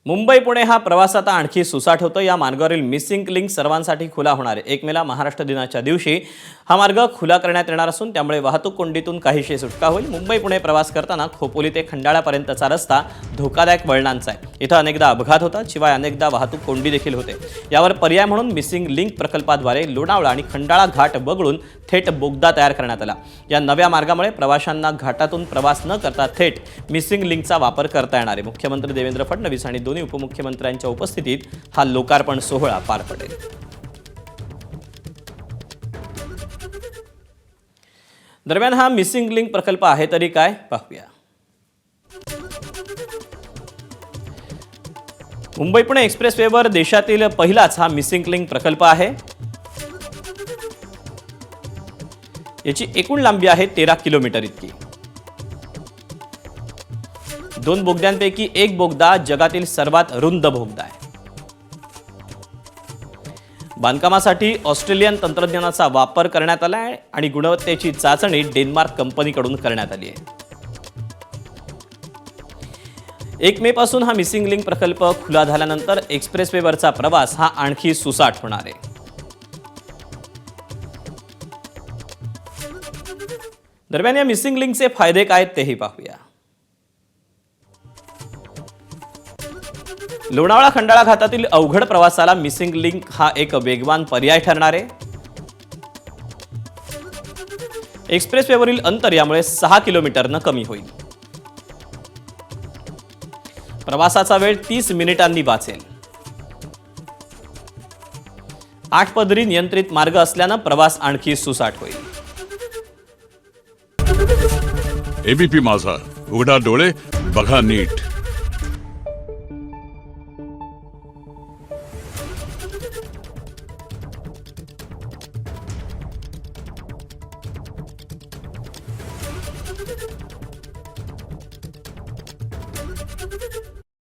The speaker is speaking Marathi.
मुंबई पुणे हा प्रवास आता आणखी सुसाट होतो। या मार्गावरील मिसिंग लिंक सर्वांसाठी खुला होणार आहे। 1 मेला महाराष्ट्र दिनाच्या दिवशी हा मार्ग खुला करण्यात येणार असून त्यामुळे वाहतूक कोंडीतून काहीशी सुटका होईल। मुंबई पुणे प्रवास करताना खोपोली ते खंडाळापर्यंतचा रस्ता धोकादायक वळणांचा आहे। इथं अनेकदा अपघात होतात, शिवाय अनेकदा वाहतूक कोंडी देखील होते। यावर पर्याय म्हणून मिसिंग लिंक प्रकल्पाद्वारे लोणावळा आणि खंडाळा घाट वगळून थेट बोगदा तयार करण्यात आला। या नव्या मार्गामुळे प्रवाशांना घाटातून प्रवास न करता थेट मिसिंग लिंकचा वापर करता येणार आहे। मुख्यमंत्री देवेंद्र फडणवीस आणि दोन्ही उपमुख्यमंत्र्यांच्या उपस्थितीत हा लोकार्पण सोहळा पार पडेल। दरम्यान हा मिसिंग लिंक प्रकल्प आहे तरी काय पाहूया। मुंबई पुणे एक्सप्रेसवेवर देशातील पहिलाच हा मिसिंग लिंक प्रकल्प आहे। याची एकूण लांबी आहे 13 किलोमीटर इतकी। 2 बोगद्यांपैकी एक बोगदा जगातील सर्वात रुंद बोगदा आहे। बांधकामासाठी ऑस्ट्रेलियन तंत्रज्ञानाचा वापर करण्यात आला आहे आणि गुणवत्तेची चाचणी डेन्मार्क कंपनीकडून करण्यात आली आहे। 1 मे पासून हा मिसिंग लिंक प्रकल्प खुला झाल्यानंतर एक्सप्रेसवेवरचा प्रवास हा आणखी सुसाट होणार आहे। दरम्यान या मिसिंग लिंकचे फायदे काय तेही पाहूया। लोणावळा खंडाळा घाटातील अवघड प्रवासाला मिसिंग लिंक हा एक वेगवान पर्याय ठरणार आहे। एक्सप्रेसवेवरील अंतर यामुळे 6 किलोमीटरनं कमी होईल। प्रवासाचा वेळ 30 मिनिटांनी वाचेल। 8 पदरी नियंत्रित मार्ग असल्यानं प्रवास आणखी सुसाट होईल। एबीपी माझा, उघडा डोळे बघा नीट।